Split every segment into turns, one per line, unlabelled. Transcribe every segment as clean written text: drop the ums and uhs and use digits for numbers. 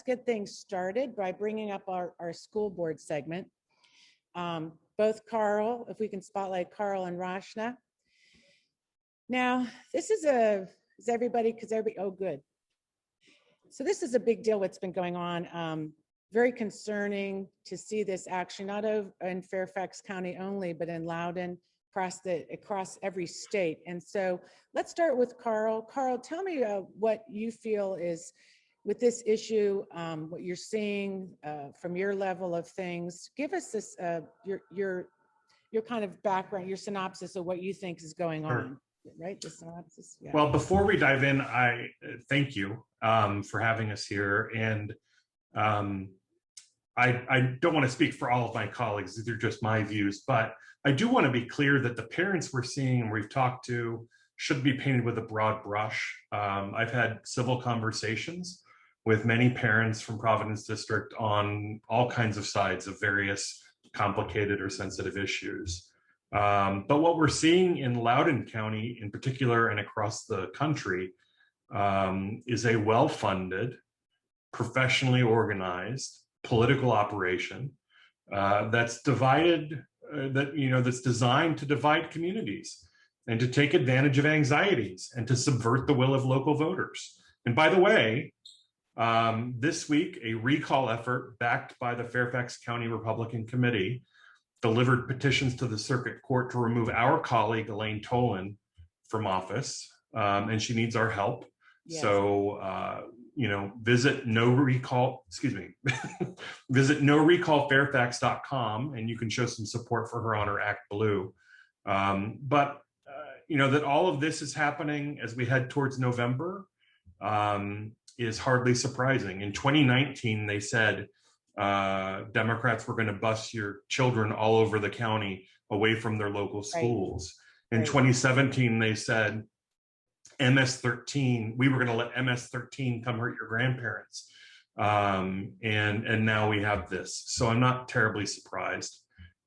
get things started by bringing up our school board segment. Both Karl, if we can spotlight Karl and Rachna. Now, this is oh, good. So this is a big deal what's been going on. Very concerning to see this action, not in Fairfax County only, but in Loudoun, across every state. And so let's start with Karl. Karl, tell me what you feel is with this issue, what you're seeing from your level of things. Give us this your kind of background, your synopsis of what you think is going on. Right, the synopsis. Yeah.
Well, before we dive in, I thank you for having us here, and I don't want to speak for all of my colleagues. These are just my views, but I do want to be clear that the parents we're seeing and we've talked to should be painted with a broad brush. I've had civil conversations with many parents from Providence District on all kinds of sides of various complicated or sensitive issues. But what we're seeing in Loudoun County in particular and across the country is a well-funded, professionally organized political operation that's divided, that's designed to divide communities and to take advantage of anxieties and to subvert the will of local voters. And by the way, this week, a recall effort backed by the Fairfax County Republican Committee delivered petitions to the circuit court to remove our colleague, Elaine Tolan, from office, and she needs our help. Yes. So, visit visit norecallfairfax.com, and you can show some support for her on her Act Blue. But that all of this is happening as we head towards November is hardly surprising. In 2019, they said Democrats were going to bus your children all over the county away from their local schools. Right. In 2017, they said MS-13, we were going to let MS-13 come hurt your grandparents. And now we have this. So I'm not terribly surprised.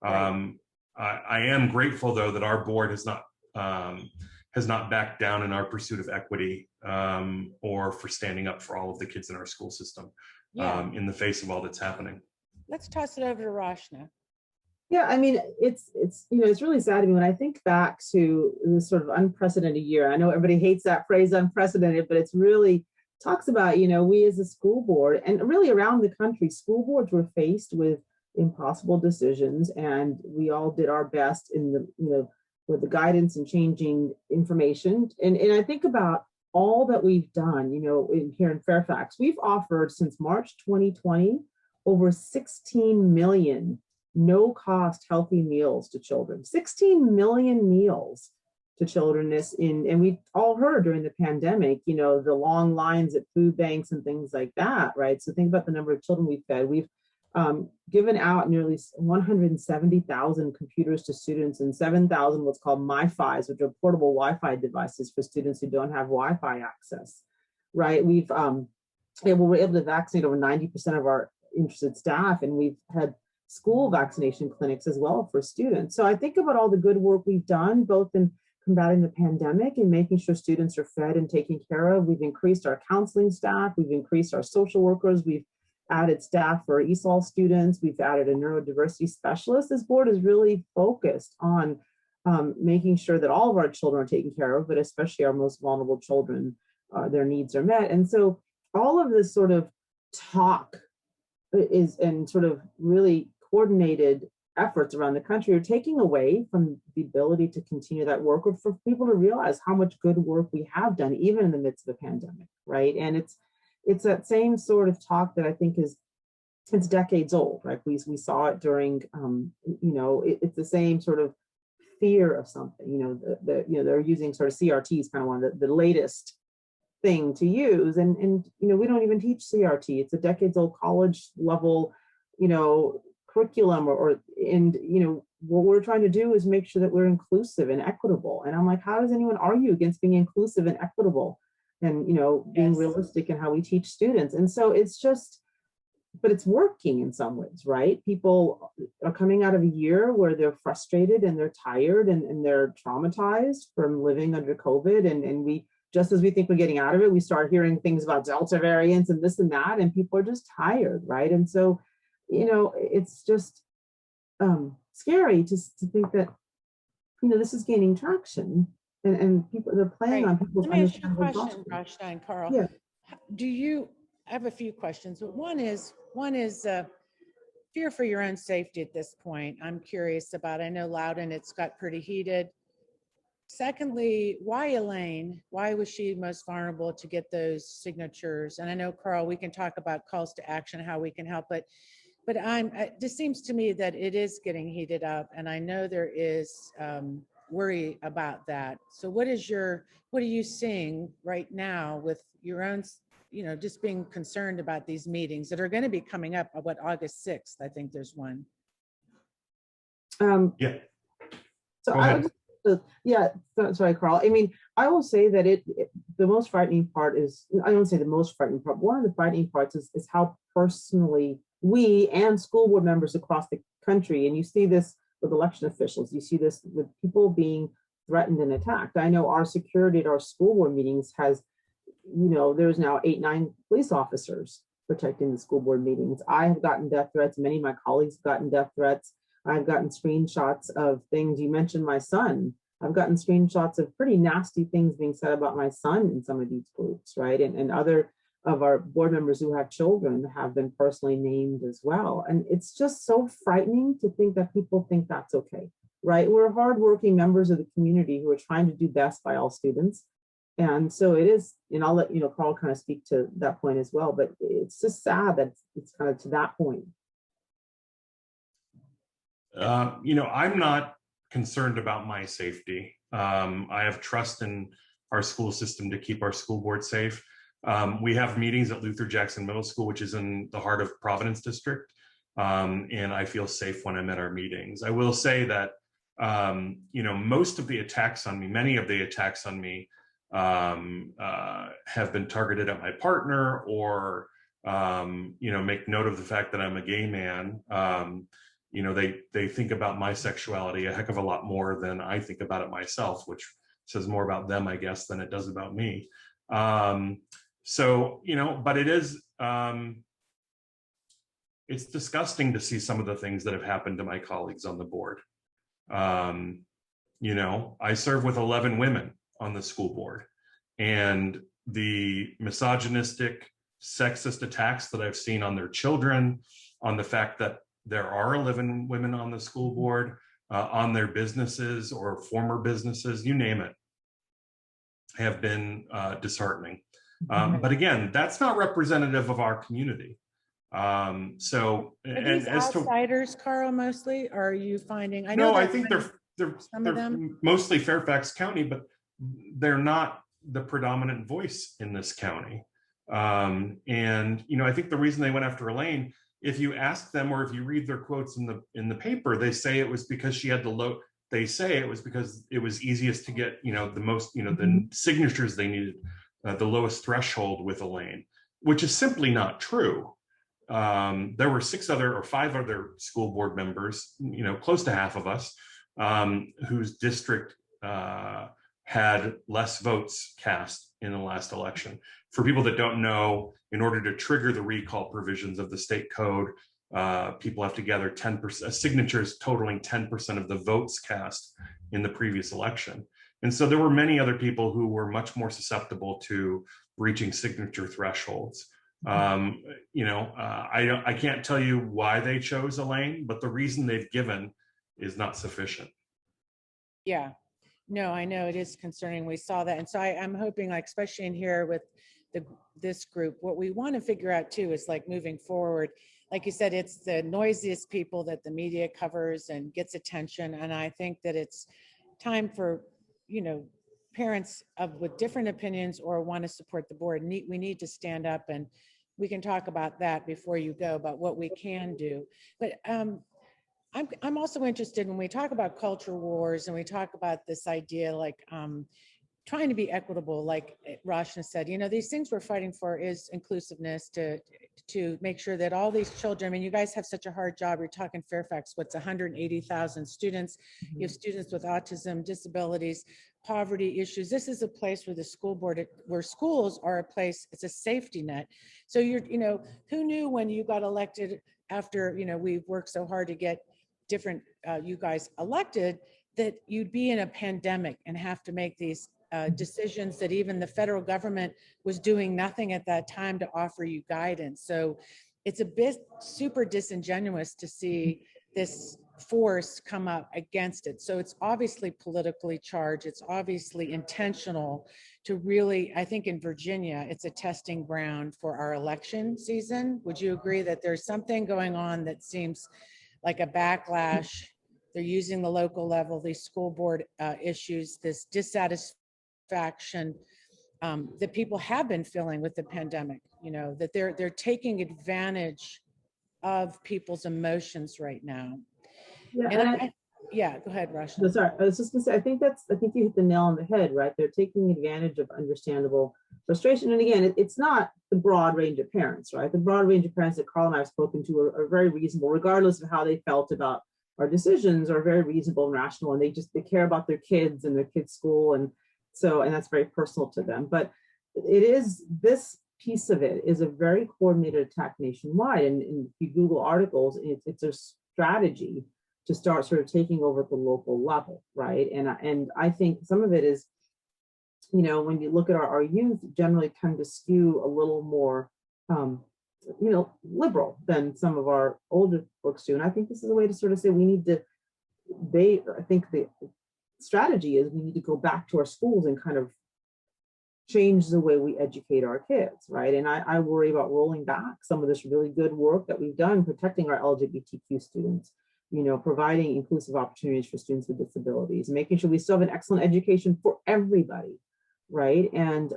Right. I am grateful, though, that our board has not backed down in our pursuit of equity or for standing up for all of the kids in our school system. Yeah. In the face of all that's happening.
Let's toss it over to Rachna.
Yeah, I mean, it's really sad to me when I think back to this sort of unprecedented year. I know everybody hates that phrase unprecedented, but it's really talks about, we as a school board and really around the country, school boards were faced with impossible decisions, and we all did our best in the, with the guidance and changing information. And I think about all that we've done, here in Fairfax. We've offered since March 2020 over 16 million no-cost healthy meals to children. 16 million meals to children. And we all heard during the pandemic, the long lines at food banks and things like that, right? So think about the number of children we've fed. We've given out nearly 170,000 computers to students and 7,000 what's called MiFis, which are portable Wi-Fi devices for students who don't have Wi-Fi access, right? We were able to vaccinate over 90% of our interested staff, and we've had school vaccination clinics as well for students. So I think about all the good work we've done, both in combating the pandemic and making sure students are fed and taken care of. We've increased our counseling staff, we've increased our social workers, we've added staff for ESOL students, we've added a neurodiversity specialist. This board is really focused on making sure that all of our children are taken care of, but especially our most vulnerable children, their needs are met. And so all of this sort of talk is and sort of really coordinated efforts around the country are taking away from the ability to continue that work, or for people to realize how much good work we have done, even in the midst of a pandemic, right? And it's that same sort of talk that I think it's decades old, right? We saw it during, it's the same sort of fear of something, they're using sort of CRT is kind of one of the latest thing to use. And we don't even teach CRT. It's a decades old college level, curriculum what we're trying to do is make sure that we're inclusive and equitable. And I'm like, how does anyone argue against being inclusive and equitable and, being yes. realistic in how we teach students? And so it's just, but it's working in some ways, right? People are coming out of a year where they're frustrated and they're tired and they're traumatized from living under COVID. And we just as we think we're getting out of it, we start hearing things about Delta variants and this and that, and people are just tired, right? And so, it's just scary to think that, this is gaining traction, and people, they're playing
Right.
on people's
Let me ask you a
understandable
question,
thoughts.
Rachna and Karl.
Yeah.
I have a few questions, but one is fear for your own safety at this point. I'm curious about, I know Loudon, it's got pretty heated. Secondly, why Elaine? Why was she most vulnerable to get those signatures? And I know, Karl, we can talk about calls to action, how we can help, but it just seems to me that it is getting heated up, and I know there is worry about that. So what are you seeing right now with your own, just being concerned about these meetings that are going to be coming up, August 6th, I think there's one.
Yeah.
So
Go ahead.
Sorry, Karl. I mean, I will say that the most frightening part is, I don't say the most frightening part, one of the frightening parts is how personally we and school board members across the country, and you see this with election officials, you see this with people being threatened and attacked. I know our security at our school board meetings has, there's now 8-9 police officers protecting the school board meetings. I have gotten death threats. Many of my colleagues have gotten death threats. I've gotten screenshots of things. You mentioned my son. I've gotten screenshots of pretty nasty things being said about my son in some of these groups, right? And other of our board members who have children have been personally named as well. And it's just so frightening to think that people think that's okay, right? We're hardworking members of the community who are trying to do best by all students. And so it is, and I'll let Karl kind of speak to that point as well, but it's just sad that it's kind of to that point.
I'm not concerned about my safety. I have trust in our school system to keep our school board safe. We have meetings at Luther Jackson Middle School, which is in the heart of Providence District. And I feel safe when I'm at our meetings. I will say that, most of the attacks on me, many of the attacks on me have been targeted at my partner or, make note of the fact that I'm a gay man. They think about my sexuality a heck of a lot more than I think about it myself, which says more about them, I guess, than it does about me. But it is, it's disgusting to see some of the things that have happened to my colleagues on the board. I serve with 11 women on the school board, and the misogynistic, sexist attacks that I've seen on their children, on the fact that there are 11 women on the school board, on their businesses or former businesses, you name it, have been disheartening. But again, that's not representative of our community. Are these
outsiders, Karl, mostly? Or are you finding?
I think they're mostly Fairfax County, but they're not the predominant voice in this county. I think the reason they went after Elaine, if you ask them or if you read their quotes in the paper, they say it was because she had they say it was because it was easiest to get, the most, the signatures they needed, the lowest threshold with Elaine, which is simply not true. There were 5 other school board members, close to half of us, whose district had less votes cast in the last election. For people that don't know, in order to trigger the recall provisions of the state code, people have to gather 10% signatures totaling 10% of the votes cast in the previous election. And so there were many other people who were much more susceptible to reaching signature thresholds. I can't tell you why they chose Elaine, but the reason they've given is not sufficient.
Yeah, no, I know it is concerning. We saw that. And so I'm hoping, like, especially in here with this group, what we want to figure out too is, like, moving forward, like you said, it's the noisiest people that the media covers and gets attention. And I think that it's time for, parents with different opinions or want to support the board. We need to stand up, and we can talk about that before you go, about what we can do. But I'm also interested when we talk about culture wars and we talk about this idea, like trying to be equitable, like Rachna said, these things we're fighting for is inclusiveness, to make sure that all these children, I mean, you guys have such a hard job. You're talking Fairfax, what's 180,000 students. You have students with autism, disabilities, poverty issues. This is a place where the school board, where schools are a place, it's a safety net. So who knew when you got elected after, we've worked so hard to get different, you guys elected, that you'd be in a pandemic and have to make these decisions that even the federal government was doing nothing at that time to offer you guidance. So it's a bit super disingenuous to see this force come up against it. So it's obviously politically charged. It's obviously intentional to really, I think in Virginia, it's a testing ground for our election season. Would you agree that there's something going on that seems like a backlash? They're using the local level, these school board issues, this dissatisfaction that people have been feeling with the pandemic, that they're taking advantage of people's emotions right now.
Yeah,
and go ahead, Rachna.
Sorry, I was just gonna say, I think you hit the nail on the head, right? They're taking advantage of understandable frustration. And again, it's not the broad range of parents, right? The broad range of parents that Karl and I have spoken to are very reasonable, regardless of how they felt about our decisions, are very reasonable and rational, and they care about their kids and their kids' school, and that's very personal to them. But this piece of it is a very coordinated attack nationwide, and if you Google articles, it's a strategy to start sort of taking over the local level, right? And I think some of it is, when you look at our youth, generally tend to skew a little more, liberal than some of our older folks do. And I think this is a way to sort of say I think the strategy is we need to go back to our schools and kind of change the way we educate our kids, right? And I worry about rolling back some of this really good work that we've done protecting our LGBTQ students, providing inclusive opportunities for students with disabilities, making sure we still have an excellent education for everybody, right? And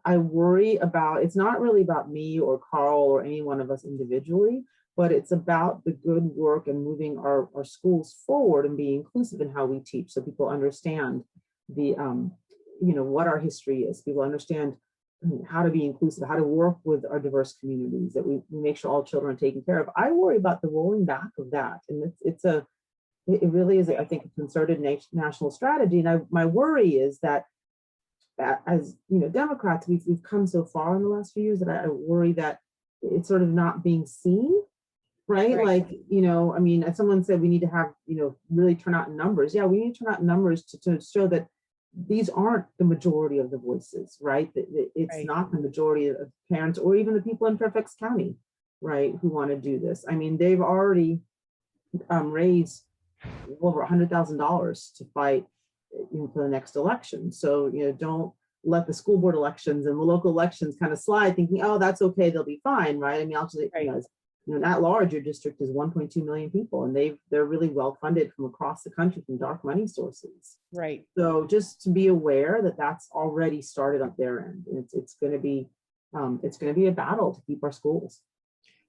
I worry about, it's not really about me or Karl or any one of us individually, but it's about the good work and moving our schools forward and being inclusive in how we teach, so people understand the, what our history is. People understand how to be inclusive, how to work with our diverse communities, that we make sure all children are taken care of. I worry about the rolling back of that. And it really is, I think, a concerted national strategy. And my worry is that as Democrats, we've come so far in the last few years that I worry that it's sort of not being seen, right? Like, as someone said, we need to have, really turn out in numbers. Yeah, we need to turn out in numbers to show that these aren't the majority of the voices, right? It's not the majority of parents or even the people in Fairfax County, right, who want to do this. I mean, they've already raised over $100,000 to fight for the next election. So, don't let the school board elections and the local elections kind of slide thinking, oh, that's okay, they'll be fine, right? I mean, at large, your district is 1.2 million people, and they're really well funded from across the country from dark money sources.
Right.
So just to be aware that that's already started up their end, and it's going to be a battle to keep our schools.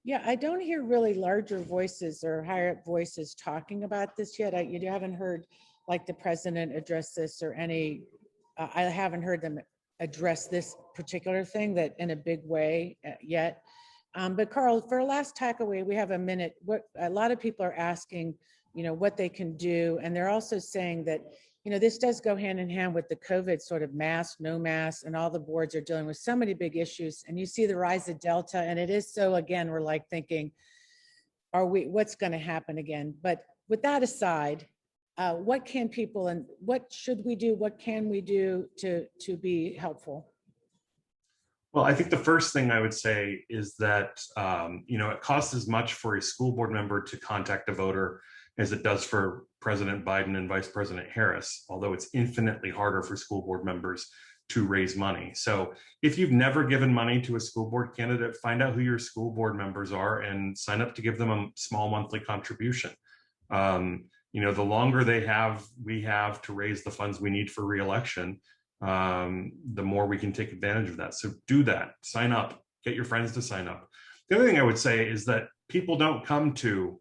Yeah, I don't hear really larger voices or higher up voices talking about this yet. You haven't heard like the president address this or any. I haven't heard them address this particular thing that in a big way yet. But Karl, for our last takeaway, we have a minute. What a lot of people are asking, what they can do, and they're also saying that, this does go hand in hand with the COVID sort of mask, no mask, and all the boards are dealing with so many big issues. And you see the rise of Delta, and it is so. Again, we're like thinking, what's going to happen again? But with that aside, what can people and what should we do? What can we do to be helpful?
Well, I think the first thing I would say is that, it costs as much for a school board member to contact a voter as it does for President Biden and Vice President Harris, although it's infinitely harder for school board members to raise money. So if you've never given money to a school board candidate, find out who your school board members are and sign up to give them a small monthly contribution. The longer we have to raise the funds we need for re-election, the more we can take advantage of that. So do that, sign up, get your friends to sign up. The other thing I would say is that people don't come to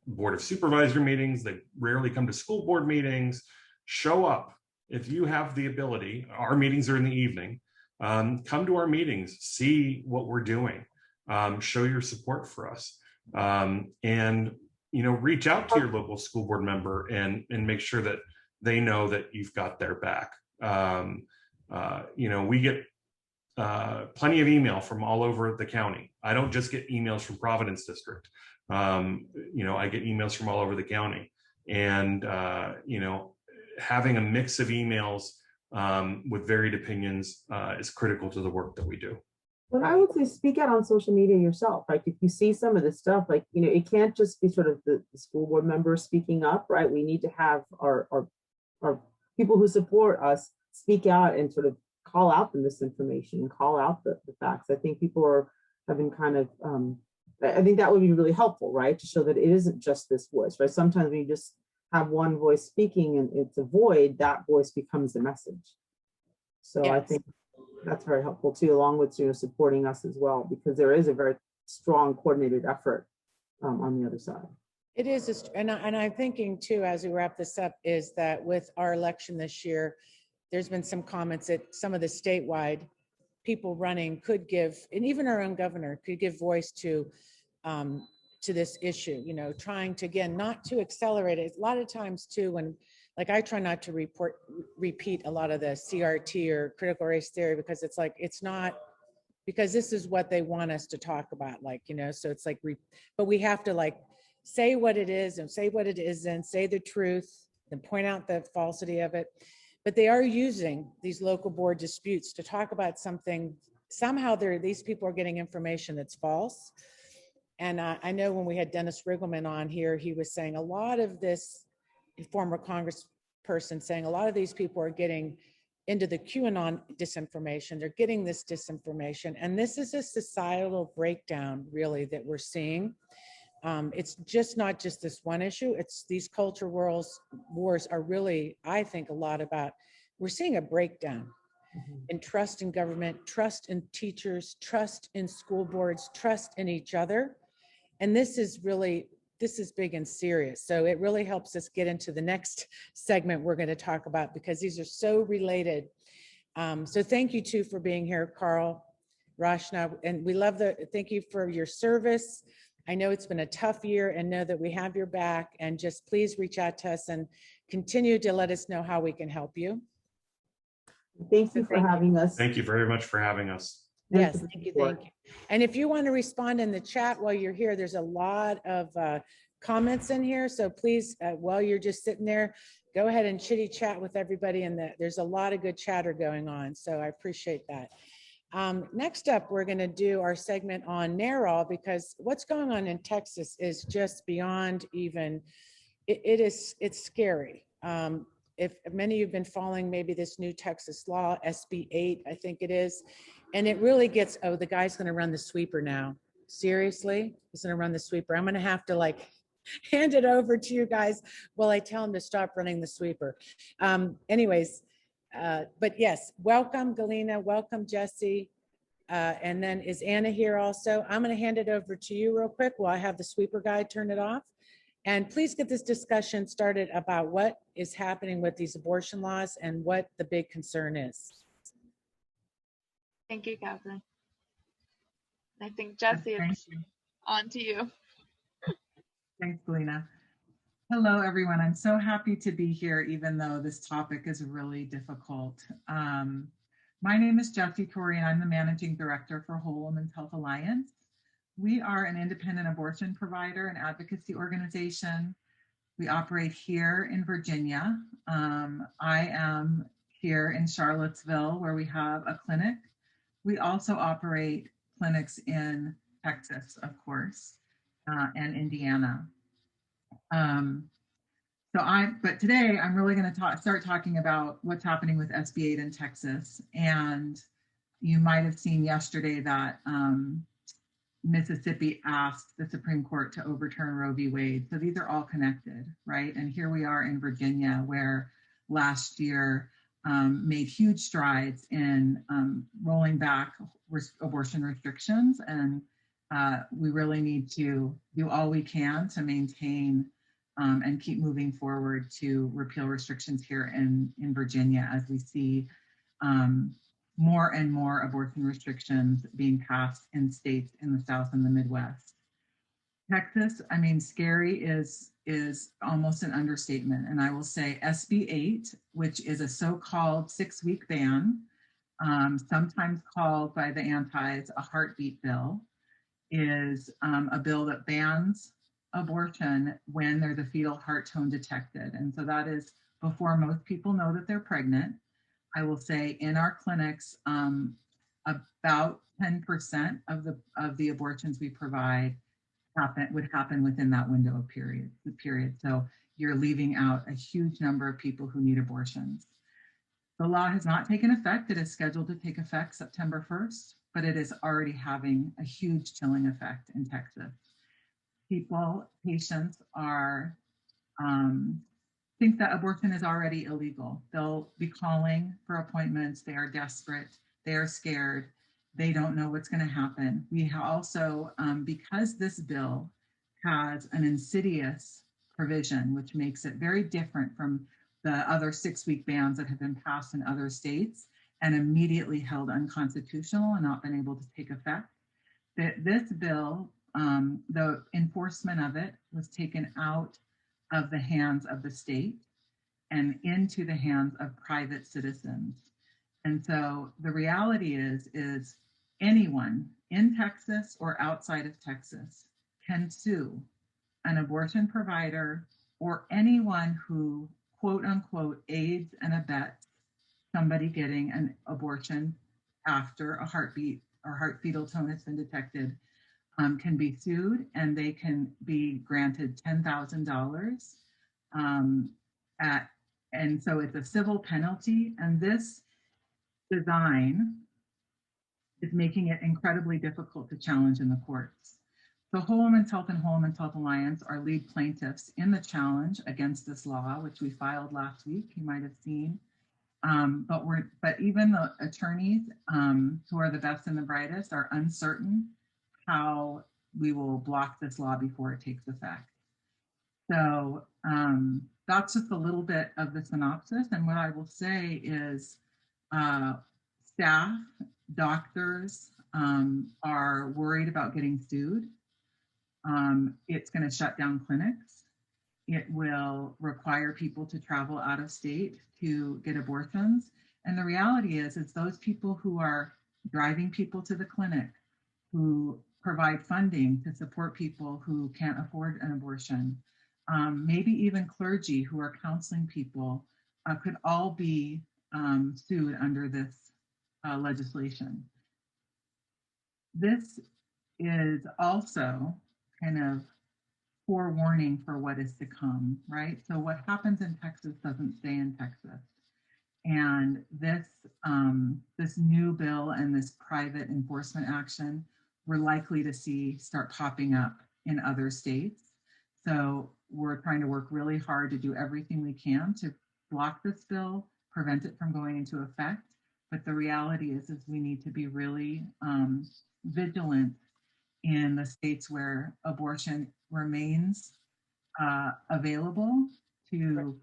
Board of Supervisor meetings. They rarely come to school board meetings. Show up. If you have the ability, our meetings are in the evening. Come to our meetings, see what we're doing, show your support for us. And reach out to your local school board member and make sure that they know that you've got their back. We get plenty of email from all over the county. I don't just get emails from Providence District. I get emails from all over the county, and having a mix of emails with varied opinions is critical to the work that we do.
But I would say speak out on social media yourself. Like if you see some of this stuff, like, it can't just be sort of the school board members speaking up, right? We need to have our people who support us speak out and sort of call out the misinformation and call out the facts. I think people have been kind of, I think that would be really helpful, right? To show that it isn't just this voice, right? Sometimes when you just have one voice speaking and it's a void, that voice becomes the message. So yes. I think that's very helpful too, along with supporting us as well, because there is a very strong coordinated effort on the other side.
It is, and I'm thinking too, as we wrap this up, is that with our election this year, there's been some comments that some of the statewide people running could give, and even our own governor could give voice to this issue, trying to, again, not to accelerate it. A lot of times too, when, like, I try not to repeat a lot of the CRT or critical race theory, because it's like, it's not, because this is what they want us to talk about, so it's like, but we have to like say what it is and say what it isn't, say the truth and point out the falsity of it. But they are using these local board disputes to talk about something. Somehow these people are getting information that's false. And I know when we had Dennis Riggleman on here, he was saying a lot of this, former congressperson saying a lot of these people are getting into the QAnon disinformation. They're getting this disinformation. And this is a societal breakdown, really, that we're seeing. It's just not just this one issue. It's these culture wars are really, I think, a lot about, we're seeing a breakdown in trust in government, trust in teachers, trust in school boards, trust in each other. And this is big and serious. So it really helps us get into the next segment we're going to talk about, because these are so related. So thank you too for being here, Karl, Rachna, and thank you for your service. I know it's been a tough year, and know that we have your back, and just please reach out to us and continue to let us know how we can help you.
Thank you for having us.
Thank you very much for having us.
Yes, thank you. And if you want to respond in the chat while you're here, there's a lot of comments in here. So please, while you're just sitting there, go ahead and chitty chat with everybody. And there's a lot of good chatter going on. So I appreciate that. Next up, we're going to do our segment on NARAL, because what's going on in Texas is just beyond even, it's scary. If many of you have been following maybe this new Texas law, SB 8, I think it is, and it really gets, oh, the guy's going to run the sweeper now. Seriously? He's going to run the sweeper. I'm going to have to hand it over to you guys while I tell him to stop running the sweeper. Anyways, but yes, welcome Galina, welcome Jesse. And then is Anna here also? I'm going to hand it over to you real quick while I have the sweeper guy turn it off. And please get this discussion started about what is happening with these abortion laws and what the big concern is.
Thank you, Catherine. I think Jesse, it's on to you.
Thanks, Galina. Hello, everyone. I'm so happy to be here, even though this topic is really difficult. My name is Jesse Torrey, and I'm the Managing Director for Whole Woman's Health Alliance. We are an independent abortion provider and advocacy organization. We operate here in Virginia. I am here in Charlottesville, where we have a clinic. We also operate clinics in Texas, of course, and Indiana. But today I'm really going to start talking about what's happening with SB 8 in Texas. And you might have seen yesterday that Mississippi asked the Supreme Court to overturn Roe v. Wade. So these are all connected, right? And here we are in Virginia, where last year made huge strides in rolling back abortion restrictions. And we really need to do all we can to maintain and keep moving forward to repeal restrictions here in Virginia, as we see more and more abortion restrictions being passed in states in the South and the Midwest. Texas, I mean, scary is almost an understatement. And I will say SB 8, which is a so-called 6-week ban, sometimes called by the antis a heartbeat bill, is a bill that bans abortion when there's a fetal heart tone detected. And so that is before most people know that they're pregnant. I will say in our clinics, about 10% of the abortions we provide would happen within that window of period. So you're leaving out a huge number of people who need abortions. The law has not taken effect. It is scheduled to take effect September 1st, but it is already having a huge chilling effect in Texas. Patients are think that abortion is already illegal. They'll be calling for appointments. They are desperate. They are scared. They don't know what's going to happen. We also, because this bill has an insidious provision, which makes it very different from the other 6-week bans that have been passed in other states and immediately held unconstitutional and not been able to take effect. This bill, the enforcement of it was taken out of the hands of the state and into the hands of private citizens. And so the reality is anyone in Texas or outside of Texas can sue an abortion provider or anyone who, quote unquote, aids and abets somebody getting an abortion after a heartbeat or heart fetal tone has been detected, can be sued, and they can be granted $10,000. And so it's a civil penalty, and this design is making it incredibly difficult to challenge in the courts. So Whole Woman's Health and Whole Woman's Health Alliance are lead plaintiffs in the challenge against this law, which we filed last week, you might have seen. But even the attorneys who are the best and the brightest are uncertain how we will block this law before it takes effect. So that's just a little bit of the synopsis. And what I will say is staff, doctors are worried about getting sued. It's going to shut down clinics. It will require people to travel out of state to get abortions. And the reality is those people who are driving people to the clinic, who provide funding to support people who can't afford an abortion, maybe even clergy who are counseling people, could all be sued under this legislation. This is also kind of forewarning for what is to come, right? So what happens in Texas doesn't stay in Texas. And this new bill and this private enforcement action, we're likely to see start popping up in other states. So we're trying to work really hard to do everything we can to block this bill, prevent it from going into effect. But the reality is we need to be really vigilant in the states where abortion remains available to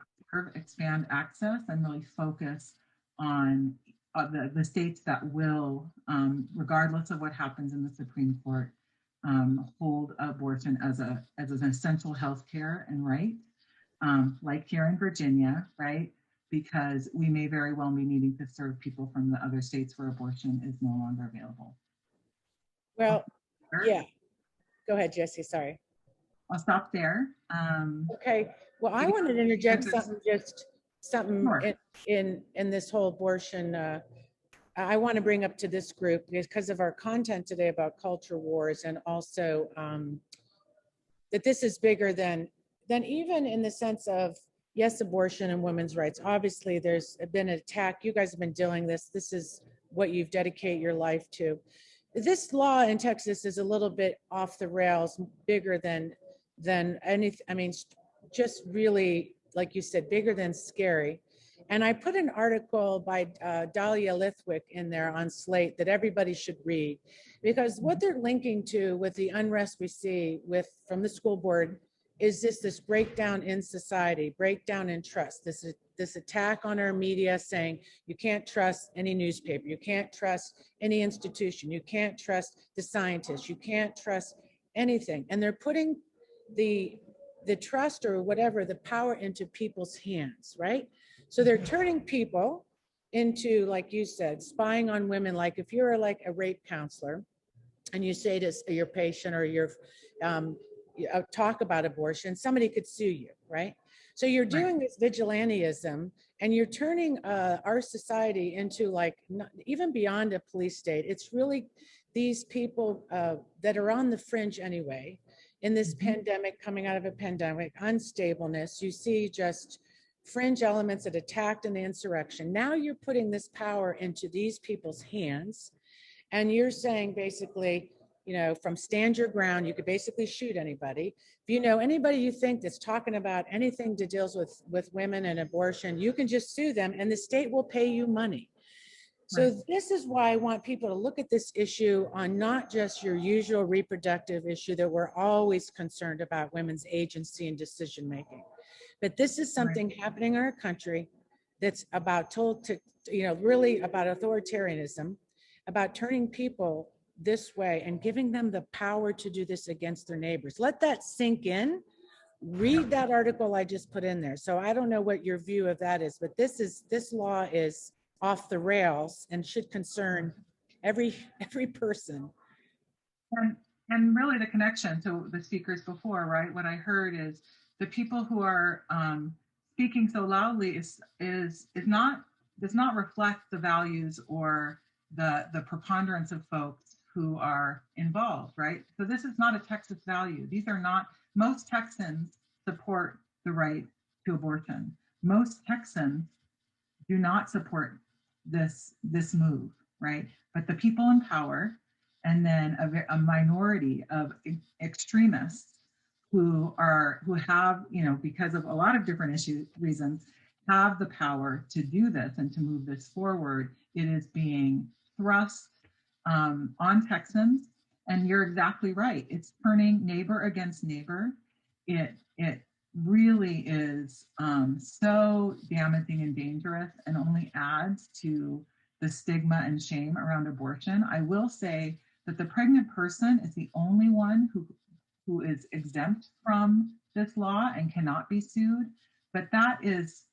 expand access and really focus on the states that will, regardless of what happens in the Supreme Court, hold abortion as an essential health care and right, like here in Virginia, right? Because we may very well be needing to serve people from the other states where abortion is no longer available.
Well, yeah. Go ahead, Jesse, sorry.
I'll stop there.
Okay, well, I wanted to interject something
Sure.
in this whole abortion. I want to bring up to this group because of our content today about culture wars, and also that this is bigger than even in the sense of, yes, abortion and women's rights. Obviously, there's been an attack. You guys have been dealing this. This is what you've dedicated your life to. This law in Texas is a little bit off the rails, bigger than anything. I mean, just really, like you said, bigger than scary. And I put an article by Dahlia Lithwick in there on Slate that everybody should read, because what they're linking to with the unrest we see from the school board is this breakdown in society, breakdown in trust, this attack on our media saying you can't trust any newspaper, you can't trust any institution, you can't trust the scientists, you can't trust anything. And they're putting the trust or whatever, the power into people's hands, right? So they're turning people into, like you said, spying on women. Like if you're like a rape counselor and you say to your patient or your talk about abortion, somebody could sue you, right? So you're doing this vigilantism, and you're turning our society into like even beyond a police state. It's really these people that are on the fringe anyway. In this pandemic, coming out of a pandemic, unstableness, you see just fringe elements that attacked an insurrection. Now you're putting this power into these people's hands, and you're saying basically, you know, from stand your ground, you could basically shoot anybody. If you know anybody you think that's talking about anything that deals with women and abortion, you can just sue them and the state will pay you money. So this is why I want people to look at this issue on not just your usual reproductive issue that we're always concerned about, women's agency and decision making. But this is something happening in our country that's about really about authoritarianism, about turning people this way and giving them the power to do this against their neighbors. Let that sink in. Read that article I just put in there. So I don't know what your view of that is, but this law is off the rails and should concern every person.
And really the connection to the speakers before, right? What I heard is the people who are speaking so loudly does not reflect the values or the preponderance of folks who are involved, right? So this is not a Texas value. These are not, most Texans support the right to abortion. Most Texans do not support this move, right? But the people in power, and then a minority of extremists who have, you know, because of a lot of different reasons, have the power to do this and to move this forward. It is being thrust on Texans, and you're exactly right. It's turning neighbor against neighbor. It really is so damaging and dangerous, and only adds to the stigma and shame around abortion. I will say that the pregnant person is the only one who is exempt from this law and cannot be sued. But that is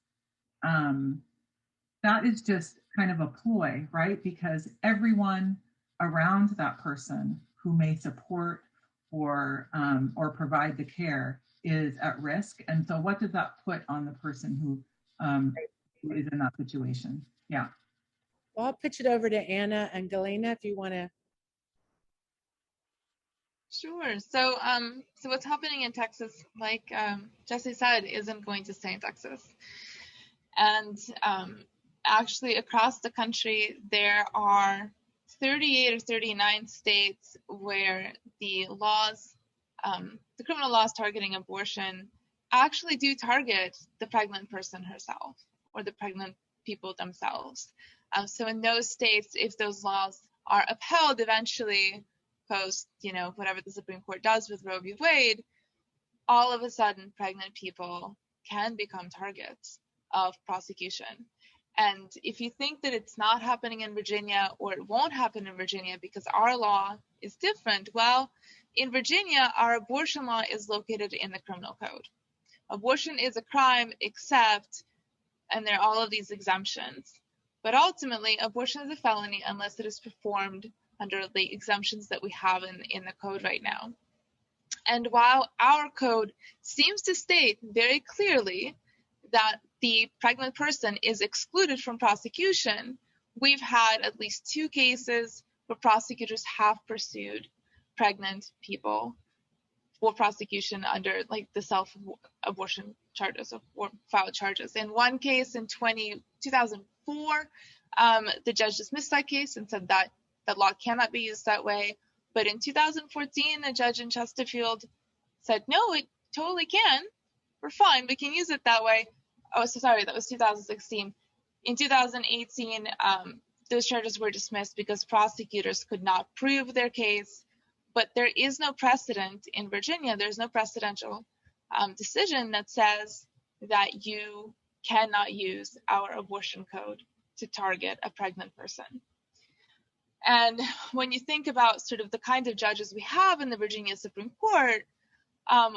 just kind of a ploy, right? Because everyone around that person who may support or provide the care is at risk. And so what does that put on the person who is in that situation? Yeah.
Well, I'll pitch it over to Anna and Galina if you want to.
Sure. So what's happening in Texas, like Jesse said, isn't going to stay in Texas. And actually across the country, there are 38 or 39 states where the laws, the criminal laws targeting abortion actually do target the pregnant person herself or the pregnant people themselves. So in those states, if those laws are upheld eventually post, whatever the Supreme Court does with Roe v. Wade, all of a sudden pregnant people can become targets of prosecution. And if you think that it's not happening in Virginia or it won't happen in Virginia because our law is different, well, in Virginia, our abortion law is located in the criminal code. Abortion is a crime except, and there are all of these exemptions, but ultimately abortion is a felony unless it is performed under the exemptions that we have in the code right now. And while our code seems to state very clearly that the pregnant person is excluded from prosecution, we've had at least 2 cases where prosecutors have pursued pregnant people for prosecution under the self-abortion charges or filed charges. In one case in 2004, the judge dismissed that case and said that the law cannot be used that way. But in 2014, a judge in Chesterfield said, no, it totally can. We're fine. We can use it that way. Oh, so sorry, that was 2016. In 2018, those charges were dismissed because prosecutors could not prove their case. But there is no precedent in Virginia. There's no precedential decision that says that you cannot use our abortion code to target a pregnant person. And when you think about sort of the kind of judges we have in the Virginia Supreme Court,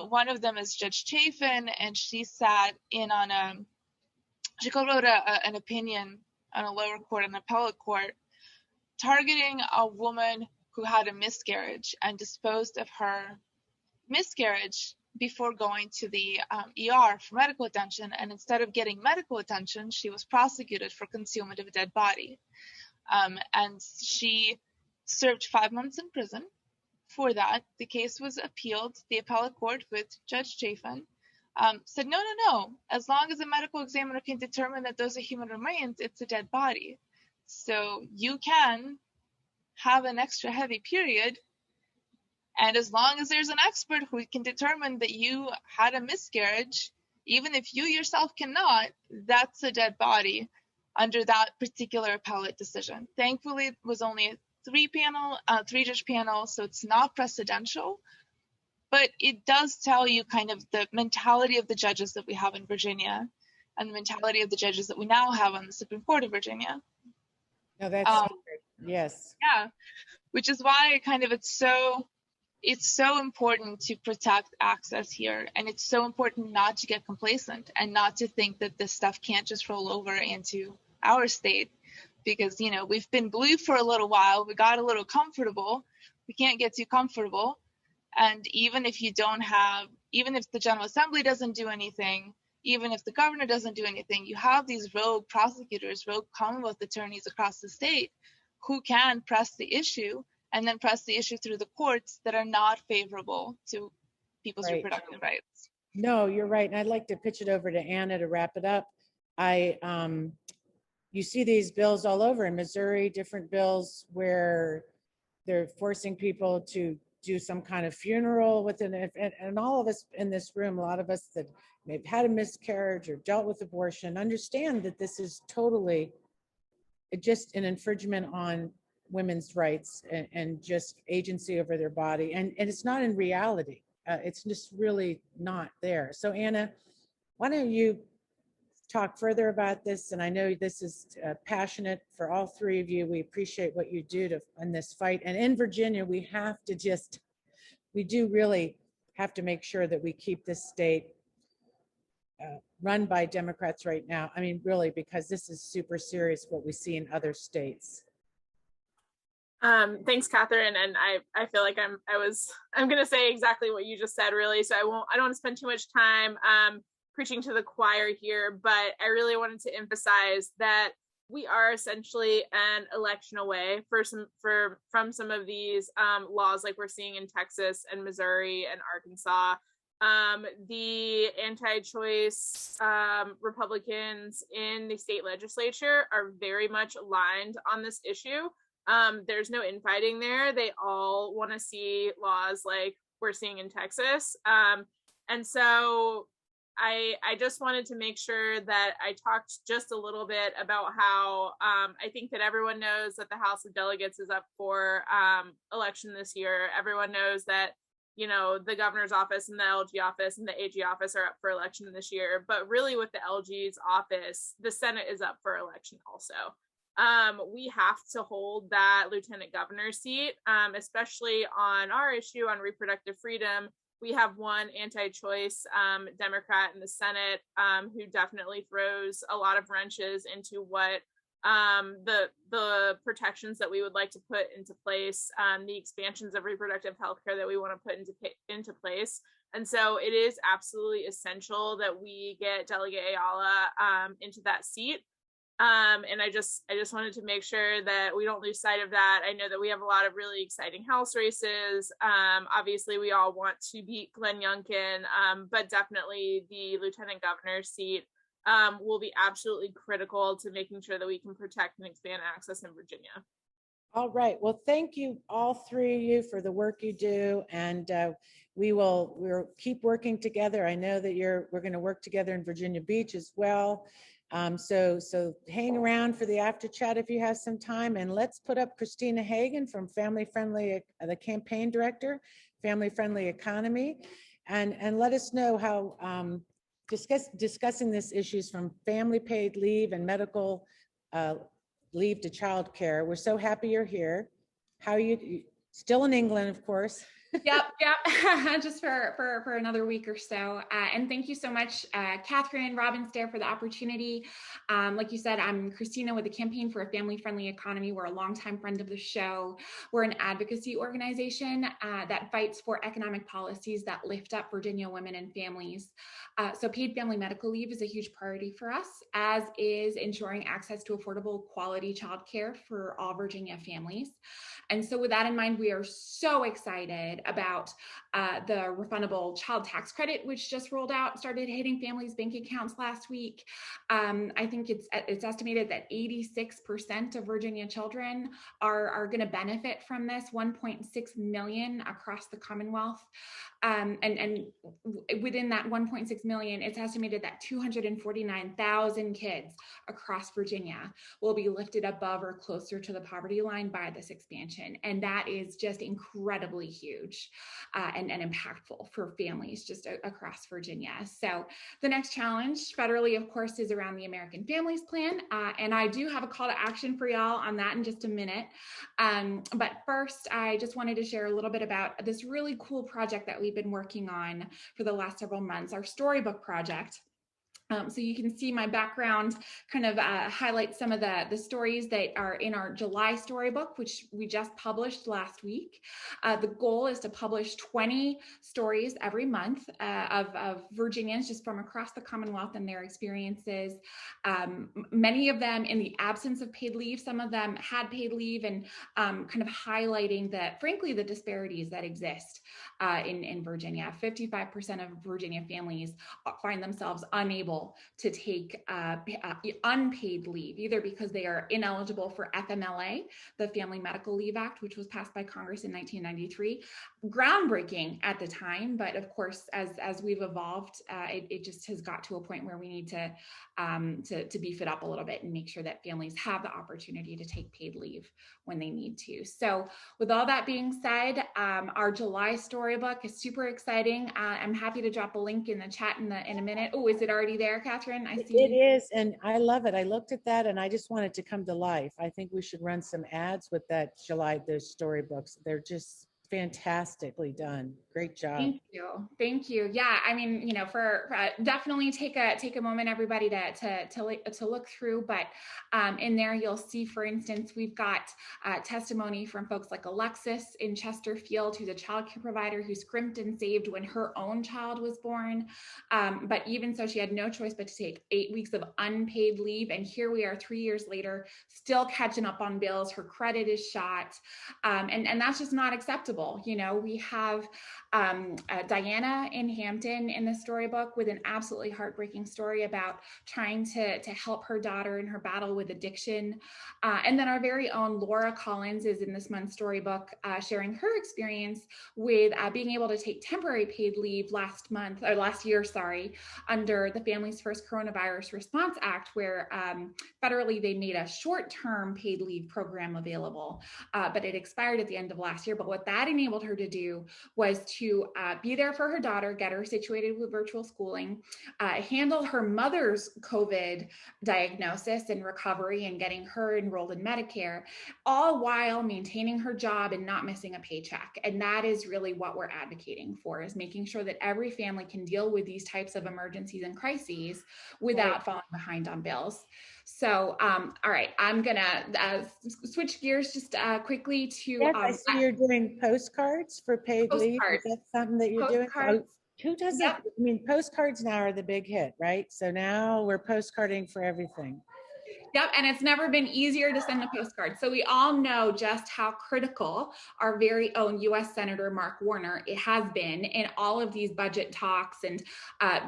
one of them is Judge Chafin, and she sat in on she co-wrote an opinion on a lower court, an appellate court, targeting a woman who had a miscarriage and disposed of her miscarriage before going to the ER for medical attention. And instead of getting medical attention, she was prosecuted for concealment of a dead body. And she served 5 months in prison for that. The case was appealed. The appellate court, with Judge Chafin, said, no. As long as a medical examiner can determine that those are human remains, it's a dead body. So you can have an extra heavy period. And as long as there's an expert who can determine that you had a miscarriage, even if you yourself cannot, that's a dead body under that particular appellate decision. Thankfully, it was only a three-judge panel, so it's not precedential, but it does tell you kind of the mentality of the judges that we have in Virginia and the mentality of the judges that we now have on the Supreme Court of Virginia.
No, that's yes.
Yeah, which is why kind of it's so important to protect access here, and it's so important not to get complacent and not to think that this stuff can't just roll over into our state, because we've been blue for a little while, we got a little comfortable, we can't get too comfortable. And even if the General Assembly doesn't do anything, even if the governor doesn't do anything, you have these rogue prosecutors, rogue Commonwealth attorneys across the state who can press the issue and then press the issue through the courts that are not favorable to people's reproductive rights.
No, you're right. And I'd like to pitch it over to Anna to wrap it up. You see these bills all over in Missouri, different bills where they're forcing people to do some kind of funeral within it. And all of us in this room, a lot of us that may have had a miscarriage or dealt with abortion, understand that this is totally just an infringement on women's rights and just agency over their body. And it's not in reality. It's just really not there. So Anna, why don't you talk further about this? And I know this is passionate for all three of you. We appreciate what you do in this fight. And in Virginia, we do really have to make sure that we keep this state run by Democrats right now. I mean, really, because this is super serious what we see in other states.
Thanks, Catherine. And I feel like I'm going to say exactly what you just said, really. So I don't want to spend too much time preaching to the choir here, but I really wanted to emphasize that we are essentially an election away from some of these laws like we're seeing in Texas and Missouri and Arkansas. The anti-choice Republicans in the state legislature are very much aligned on this issue. There's no infighting there. They all want to see laws like we're seeing in Texas. And so I just wanted to make sure that I talked just a little bit about how I think that everyone knows that the House of Delegates is up for election this year. Everyone knows that, the governor's office and the LG office and the AG office are up for election this year. But really with the LG's office, the Senate is up for election also. We have to hold that lieutenant governor's seat, especially on our issue on reproductive freedom. We have one anti-choice Democrat in the Senate who definitely throws a lot of wrenches into what the protections that we would like to put into place, the expansions of reproductive health care that we want to put into place. And so it is absolutely essential that we get Delegate Ayala into that seat. And I just wanted to make sure that we don't lose sight of that. I know that we have a lot of really exciting House races. Obviously, we all want to beat Glenn Youngkin, but definitely the lieutenant governor's seat will be absolutely critical to making sure that we can protect and expand access in Virginia.
All right. Well, thank you, all three of you, for the work you do. And we'll keep working together. I know that we're going to work together in Virginia Beach as well. So hang around for the after chat if you have some time, and let's put up Kristina Hagen from Family Friendly, the campaign director, Family Friendly Economy, and let us know how discussing this issues from family paid leave and medical leave to child care. We're so happy you're here. How are you? Still in England, of course.
Yep. Just for another week or so. And thank you so much, Catherine Robinster, for the opportunity. Like you said, I'm Kristina with the Campaign for a Family-Friendly Economy. We're a longtime friend of the show. We're an advocacy organization that fights for economic policies that lift up Virginia women and families. So paid family medical leave is a huge priority for us, as is ensuring access to affordable, quality childcare for all Virginia families. And so with that in mind, we are so excited about the refundable child tax credit, which just rolled out, started hitting families' bank accounts last week. I think it's estimated that 86% of Virginia children are going to benefit from this, 1.6 million across the Commonwealth. And within that 1.6 million, it's estimated that 249,000 kids across Virginia will be lifted above or closer to the poverty line by this expansion. And that is just incredibly huge and impactful for families just across Virginia. So the next challenge federally, of course, is around the American Families Plan. And I do have a call to action for y'all on that in just a minute. But first, I just wanted to share a little bit about this really cool project that we've been working on for the last several months, our storybook project. So you can see my background kind of highlight some of the stories that are in our July storybook, which we just published last week. The goal is to publish 20 stories every month of Virginians just from across the Commonwealth and their experiences. Many of them in the absence of paid leave, some of them had paid leave, and kind of highlighting frankly, the disparities that exist in Virginia. 55% of Virginia families find themselves unable to take unpaid leave, either because they are ineligible for FMLA, the Family Medical Leave Act, which was passed by Congress in 1993, groundbreaking at the time. But of course, as we've evolved, it just has got to a point where we need to beef it up a little bit and make sure that families have the opportunity to take paid leave when they need to. So with all that being said, our July storybook is super exciting. I'm happy to drop a link in the chat in a minute. Oh, is it already there, Catherine? I see
It is, and I love it. I looked at that and I just want it to come to life. I think we should run some ads with that July, those storybooks. They're just fantastically done. Great job.
Thank you. Thank you. Yeah, I mean, for definitely take a moment, everybody, to look through. But in there, you'll see, for instance, we've got testimony from folks like Alexis in Chesterfield, who's a child care provider who scrimped and saved when her own child was born. But even so, she had no choice but to take 8 weeks of unpaid leave. And here we are 3 years later, still catching up on bills. Her credit is shot. And that's just not acceptable. We have Diana in Hampton in the storybook with an absolutely heartbreaking story about trying to help her daughter in her battle with addiction. And then our very own Laura Collins is in this month's storybook, sharing her experience with being able to take temporary paid leave last year, under the Families First Coronavirus Response Act, where federally they made a short-term paid leave program available, but it expired at the end of last year. But what that enabled her to do was to be there for her daughter, get her situated with virtual schooling, handle her mother's COVID diagnosis and recovery and getting her enrolled in Medicare, all while maintaining her job and not missing a paycheck. And that is really what we're advocating for, is making sure that every family can deal with these types of emergencies and crises without falling behind on bills. So, all right, I'm gonna switch gears just quickly to.
Yes, I see you're doing postcards for paid leave. Is that something that you're doing? Who doesn't?
Yep.
I mean, postcards now are the big hit, right? So now we're postcarding for everything.
Yep, and it's never been easier to send a postcard. So we all know just how critical our very own U.S. Senator Mark Warner has been in all of these budget talks and,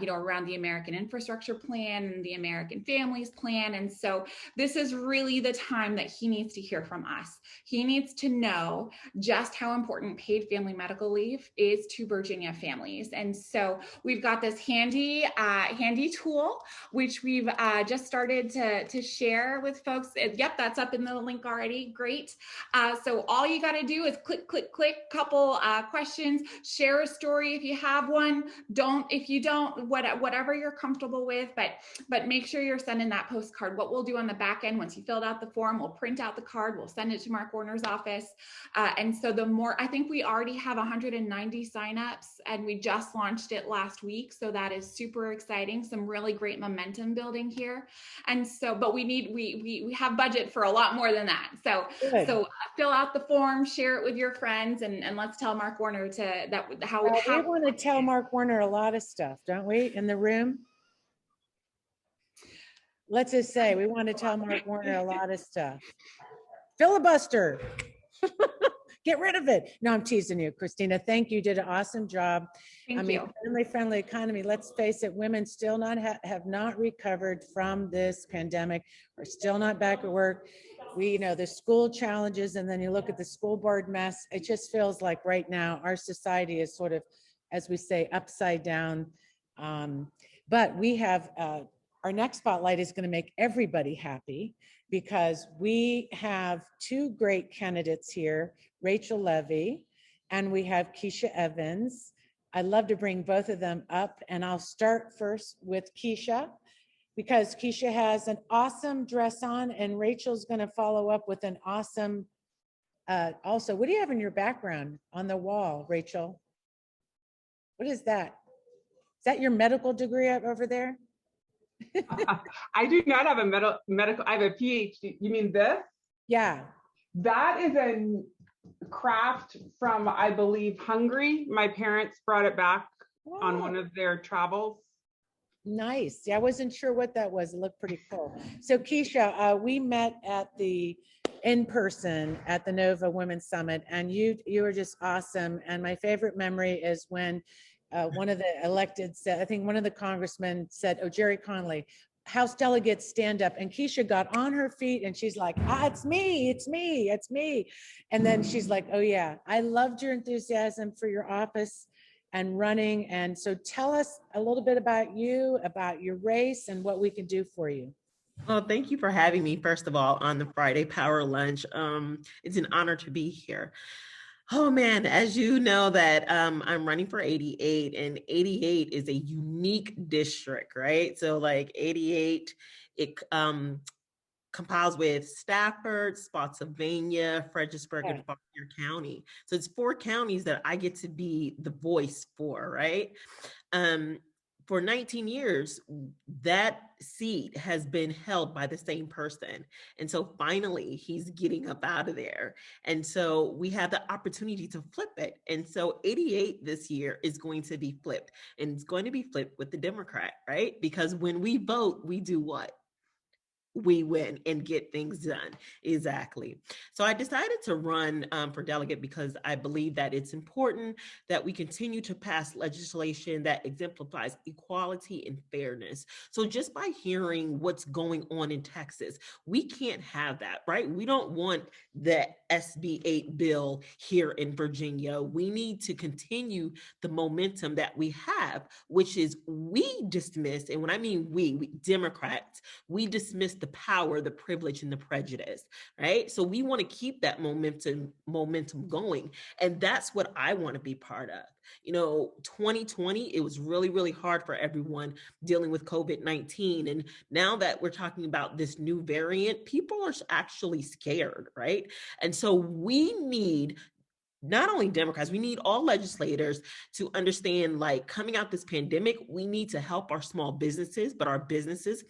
around the American Infrastructure Plan and the American Families Plan. And so this is really the time that he needs to hear from us. He needs to know just how important paid family medical leave is to Virginia families. And so we've got this handy tool, which we've just started to share share with folks. Yep, that's up in the link already. Great. So all you got to do is click, click, click, couple questions, share a story if you have one. Don't, if you don't, whatever you're comfortable with, but make sure you're sending that postcard. What we'll do on the back end, once you filled out the form, we'll print out the card, we'll send it to Mark Warner's office. And so the more, I think we already have 190 signups, and we just launched it last week. So that is super exciting. Some really great momentum building here. And so, but we have budget for a lot more than that. So fill out the form, share it with your friends, and let's tell Mark Warner how
we want to tell Mark Warner a lot of stuff, don't we, in the room? Let's just say we want to tell Mark Warner a lot of stuff. Filibuster. Get rid of it. No, I'm teasing you, Kristina. Thank you. You did an awesome job.
Thank you.
Family-friendly economy. Let's face it, women still have not recovered from this pandemic. We're still not back at work. We, the school challenges, and then you look at the school board mess. It just feels like right now our society is sort of, as we say, upside down. But we have, our next spotlight is going to make everybody happy, because we have two great candidates here, Rachel Levy, and we have Keisha Evans. I'd love to bring both of them up, and I'll start first with Keisha, because Keisha has an awesome dress on, and Rachel's gonna follow up with an awesome, also, what do you have in your background on the wall, Rachel? What is that? Is that your medical degree over there?
I do not have a medical, I have a PhD. You mean this?
Yeah.
That is a craft from, I believe, Hungary. My parents brought it back on one of their travels.
Nice. Yeah, I wasn't sure what that was. It looked pretty cool. So Keisha, we met at in person at the Nova Women's Summit, and you were just awesome. And my favorite memory is when one of the elected said, I think one of the congressmen said, "Oh, Jerry Connolly, House delegates stand up," and Keisha got on her feet and she's like, it's me, it's me, it's me. And then she's like, "Oh yeah, I loved your enthusiasm for your office and running." And so tell us a little bit about you, about your race, and what we can do for you.
Well, thank you for having me, first of all, on the Friday Power Lunch. It's an honor to be here. Oh man, as you know that I'm running for 88, and 88 is a unique district, right? So like 88, it compiles with Stafford, Spotsylvania, Fredericksburg, and Fauquier County. So it's 4 counties that I get to be the voice for, right? For 19 years, that seat has been held by the same person. And so finally, he's getting up out of there. And so we have the opportunity to flip it. And so 88 this year is going to be flipped. And it's going to be flipped with the Democrat, right? Because when we vote, we do what? We win and get things done. Exactly. So I decided to run for delegate because I believe that it's important that we continue to pass legislation that exemplifies equality and fairness. So just by hearing what's going on in Texas, we can't have that, right? We don't want the SB 8 bill here in Virginia. We need to continue the momentum that we have, which is we dismiss, and when I mean we Democrats, we dismiss the power, the privilege, and the prejudice, right? So we want to keep that momentum going. And that's what I want to be part of. 2020, it was really, really hard for everyone dealing with COVID-19. And now that we're talking about this new variant, people are actually scared, right? And so we need not only Democrats, we need all legislators to understand, like, coming out this pandemic, we need to help our small businesses, but our businesses.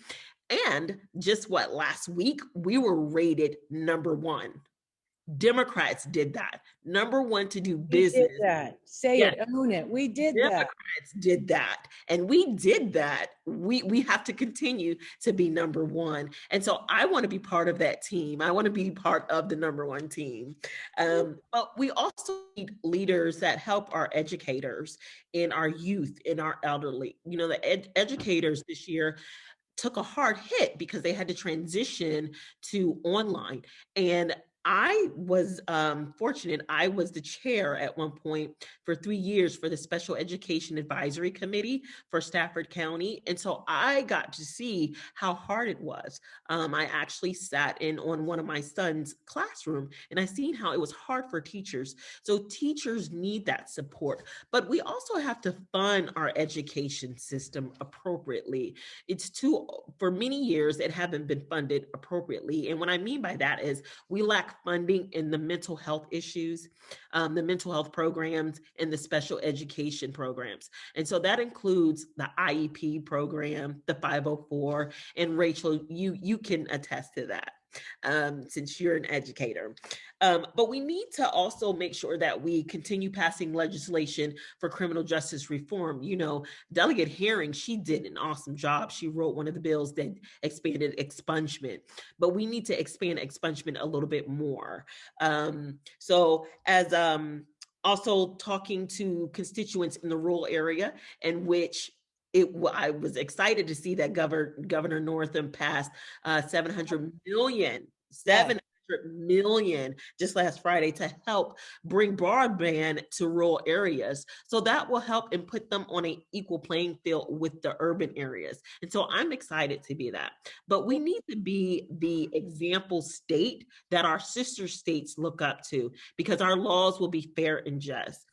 And just last week, we were rated #1. Democrats did that. #1 to do business.
We did that. Say it, own it. We did that.
Democrats did that. And we did that. We have to continue to be #1. And so I want to be part of that team. I want to be part of the #1 team. But we also need leaders that help our educators and our youth and our elderly. The educators this year took a hard hit because they had to transition to online. And I was fortunate. I was the chair at one point for 3 years for the Special Education Advisory Committee for Stafford County. And so I got to see how hard it was. I actually sat in on one of my son's classroom and I seen how it was hard for teachers. So teachers need that support, but we also have to fund our education system appropriately. For many years, it haven't been funded appropriately. And what I mean by that is we lack funding in the mental health issues, the mental health programs, and the special education programs. And so that includes the IEP program, the 504, and Rachel, you can attest to that. Since you're an educator. But we need to also make sure that we continue passing legislation for criminal justice reform. You know, Delegate Herring, she did an awesome job. She wrote one of the bills that expanded expungement, but we need to expand expungement a little bit more. So as also talking to constituents in the rural area in which I was excited to see that Governor Northam passed $700 million just last Friday to help bring broadband to rural areas. So that will help and put them on an equal playing field with the urban areas. And so I'm excited to be that. But we need to be the example state that our sister states look up to, because our laws will be fair and just.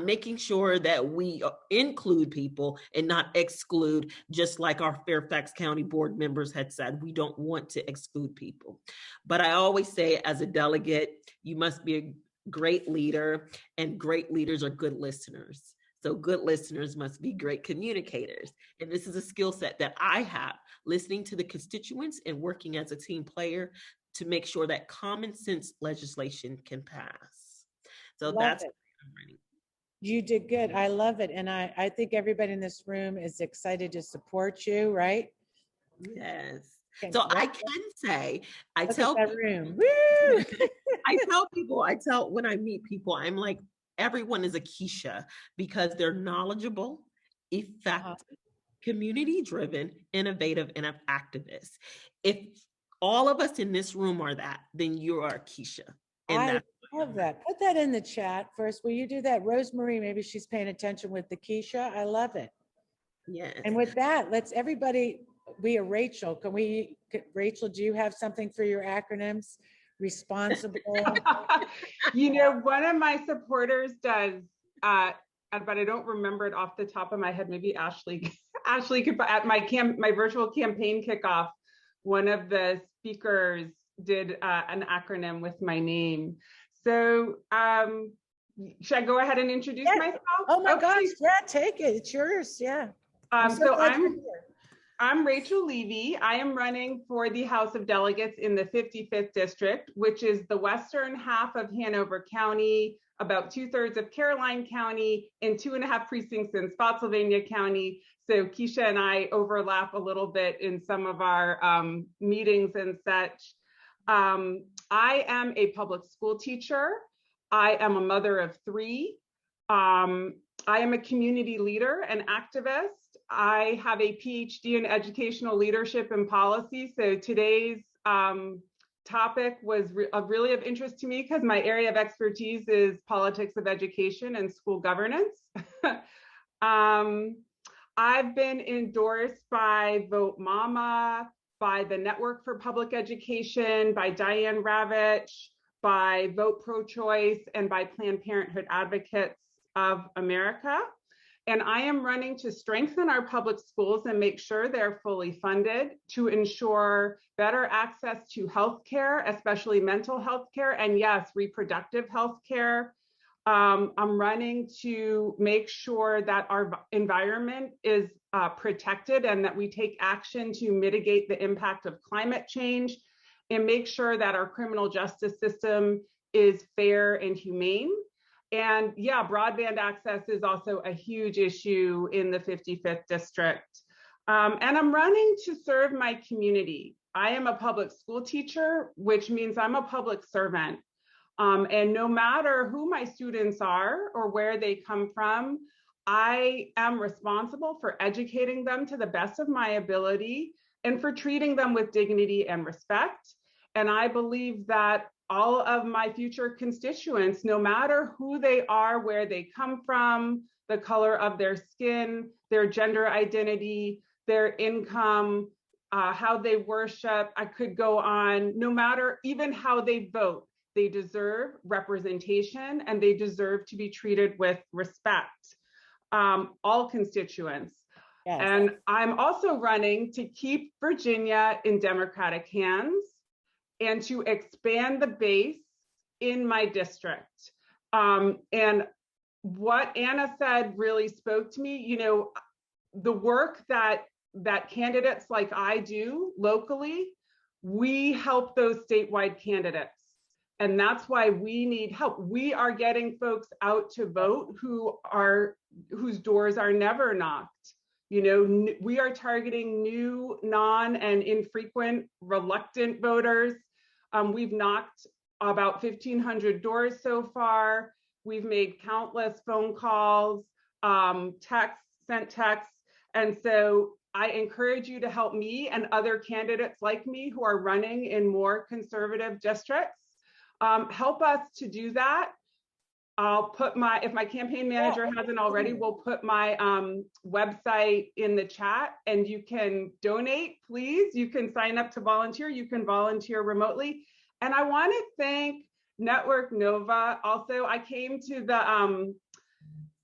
Making sure that we include people and not exclude, just like our Fairfax County board members had said, we don't want to exclude people. But I always say, as a delegate, you must be a great leader, and great leaders are good listeners. So good listeners must be great communicators. And this is a skill set that I have, listening to the constituents and working as a team player to make sure that common sense legislation can pass. So that's what I'm writing.
You did good. I love it. And I think everybody in this room is excited to support you, right?
Yes. So I can say, I
Look
tell
at that room. Woo!
I tell when I meet people, I'm like, everyone is a Keisha because they're knowledgeable, effective, community driven, innovative, and an activist. If all of us in this room are that, then you are a Keisha. And
I love that. Put that in the chat first. Will you do that? Rosemary, maybe she's paying attention with the Keisha. I love it.
Yes.
And with that, let's everybody, we are Rachel. Rachel, do you have something for your acronyms? Responsible.
You know, one of my supporters does, but I don't remember it off the top of my head. Maybe Ashley could, at my virtual campaign kickoff, one of the speakers did an acronym with my name. So should I go ahead and introduce myself?
Oh my gosh, yeah, take it. It's yours, yeah.
I'm Rachel Levy. I am running for the House of Delegates in the 55th District, which is the western half of Hanover County, about 2/3 of Caroline County, and 2.5 precincts in Spotsylvania County. So Keisha and I overlap a little bit in some of our meetings and such. I am a public school teacher. I am a mother of 3. I am a community leader and activist. I have a PhD in educational leadership and policy. So today's topic was really of interest to me because my area of expertise is politics of education and school governance. I've been endorsed by Vote Mama, by the Network for Public Education, by Diane Ravitch, by Vote Pro-Choice, and by Planned Parenthood Advocates of America. And I am running to strengthen our public schools and make sure they're fully funded, to ensure better access to healthcare, especially mental health care, and yes, reproductive health care. I'm running to make sure that our environment is protected and that we take action to mitigate the impact of climate change, and make sure that our criminal justice system is fair and humane. And yeah, broadband access is also a huge issue in the 55th District. And I'm running to serve my community. I am a public school teacher, which means I'm a public servant. And no matter who my students are or where they come from, I am responsible for educating them to the best of my ability and for treating them with dignity and respect. And I believe that all of my future constituents, no matter who they are, where they come from, the color of their skin, their gender identity, their income, how they worship. I could go on, no matter even how they vote. They deserve representation and they deserve to be treated with respect. All constituents. Yes. And I'm also running to keep Virginia in Democratic hands and to expand the base in my district. And what Anna said really spoke to me. You know, the work that candidates like I do locally, we help those statewide candidates. And that's why we need help. We are getting folks out to vote whose doors are never knocked. You know, we are targeting new, non and infrequent, reluctant voters. We've knocked about 1,500 doors so far. We've made countless phone calls, sent texts. And so I encourage you to help me and other candidates like me who are running in more conservative districts. Help us to do that. I'll put if my campaign manager hasn't already, we'll put my website in the chat and you can donate, please. You can sign up to volunteer. You can volunteer remotely. And I want to thank Network Nova. Also, I came to the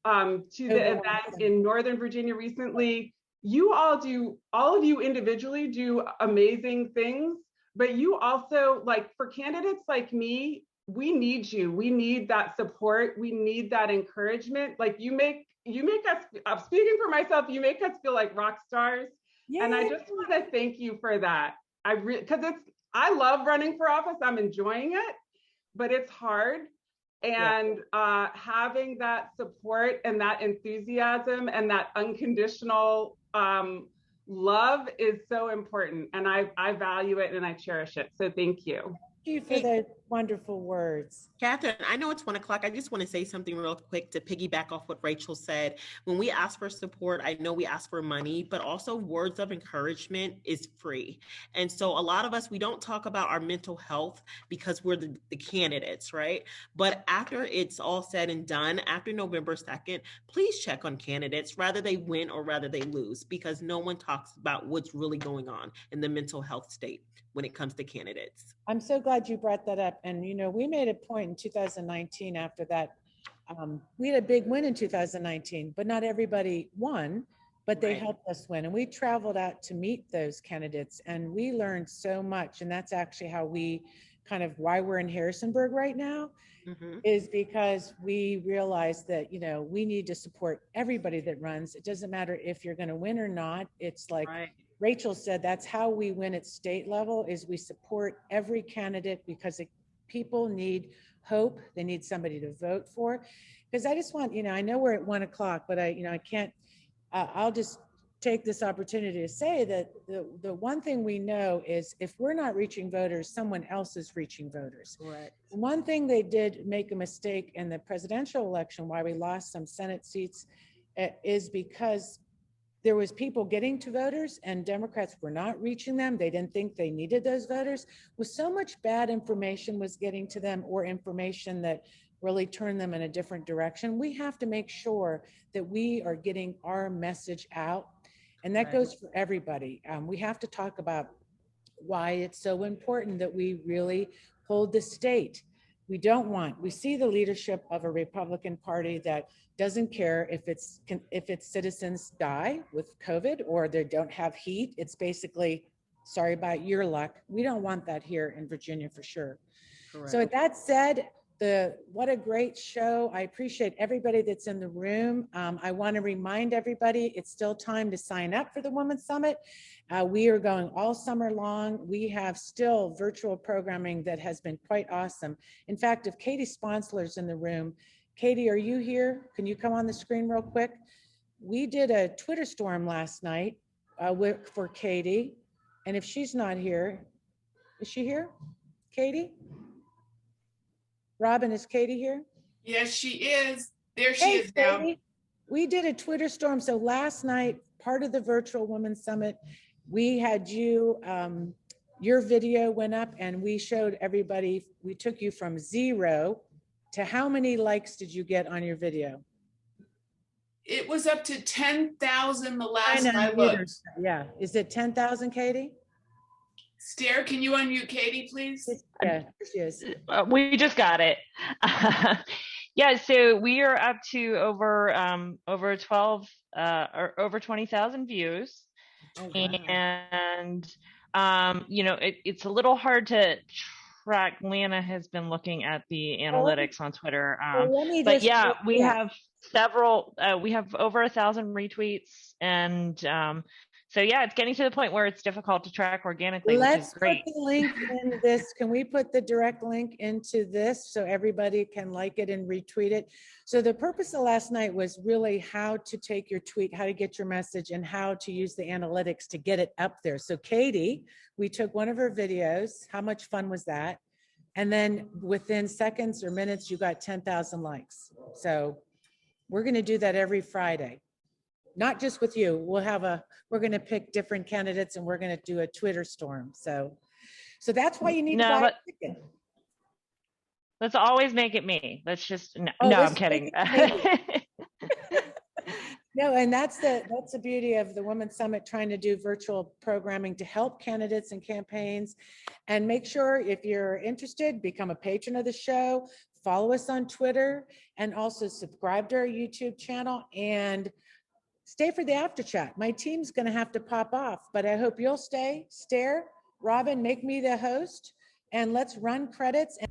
event in Northern Virginia recently. You all of you individually do amazing things, but you also, like, for candidates like me, we need you. We need that support. We need that encouragement. Like, you make us, I'm speaking for myself, you make us feel like rock stars. Yay. And I just want to thank you for that. Because I love running for office. I'm enjoying it, but it's hard. And having that support and that enthusiasm and that unconditional love is so important. And I value it and I cherish it. So thank you.
Thank you for those wonderful words.
Catherine, I know it's 1 o'clock. I just want to say something real quick to piggyback off what Rachel said. When we ask for support, I know we ask for money, but also words of encouragement is free. And so a lot of us, we don't talk about our mental health because we're the candidates, right? But after it's all said and done, after November 2nd, please check on candidates, rather they win or rather they lose, because no one talks about what's really going on in the mental health state when it comes to candidates.
I'm so glad you brought that up. And, you know, we made a point in 2019 after that. We had a big win in 2019, but not everybody won, but they helped us win. And we traveled out to meet those candidates and we learned so much. And that's actually how we why we're in Harrisonburg right now, is because we realized that, you know, we need to support everybody that runs. It doesn't matter if you're going to win or not. It's like, Rachel said, that's how we win at state level, is we support every candidate because people need hope. They need somebody to vote for. Because I just want, you know, I know we're at 1 o'clock, but I can't, I'll just take this opportunity to say that the one thing we know is if we're not reaching voters, someone else is reaching voters.
Right.
One thing they did make a mistake in the presidential election, why we lost some Senate seats, is because there was people getting to voters and Democrats were not reaching them. They didn't think they needed those voters. With so much bad information was getting to them, or information that really turned them in a different direction. We have to make sure that we are getting our message out. And that goes for everybody. We have to talk about why it's so important that we really hold the state. We see the leadership of a Republican Party that doesn't care if its citizens die with COVID or they don't have heat. It's basically, sorry about your luck. We don't want that here in Virginia for sure. Correct. So with that said, what a great show. I appreciate everybody that's in the room. I want to remind everybody it's still time to sign up for the Women's Summit. We are going all summer long. We have still virtual programming that has been quite awesome. In fact, if Katie Sponsler's in the room, Katie, are you here? Can you come on the screen real quick? We did a Twitter storm last night for Katie. And if she's not here, is she here? Katie? Robin, is Katie here?
Yes, she is. There she is now.
Katie, we did a Twitter storm. So last night, part of the virtual Women's Summit, we had you your video went up and we showed everybody, we took you from 0 to how many likes did you get on your video?
It was up to 10,000 the
I
last
know,
I looked.
Yeah, is it 10,000, Katie?
Stair, can you unmute Katie, please?
Yeah, there she is.
We just got it. Yeah, so we are up to over 12 or over 20,000 views.
Oh, wow.
And you know, it's a little hard to track. Lana has been looking at the analytics on Twitter. But yeah, we have several, we have over 1,000 retweets, and so yeah, it's getting to the point where it's difficult to track organically, which is great.
Let's put the link in this. Can we put the direct link into this so everybody can like it and retweet it? So the purpose of last night was really how to take your tweet, how to get your message, and how to use the analytics to get it up there. So Katie, we took one of her videos. How much fun was that? And then within seconds or minutes, you got 10,000 likes. So we're going to do that every Friday. Not just with you. We're going to pick different candidates and we're going to do a Twitter storm. So that's why you need to buy a ticket.
Let's always make it me. Let's just, no, I'm kidding.
No, and that's the beauty of the Women's Summit, trying to do virtual programming to help candidates and campaigns. And make sure, if you're interested, become a patron of the show, follow us on Twitter, and also subscribe to our YouTube channel, and stay for the after chat. My team's going to have to pop off, but I hope you'll stay. Stair, Robin, make me the host, and let's run credits. And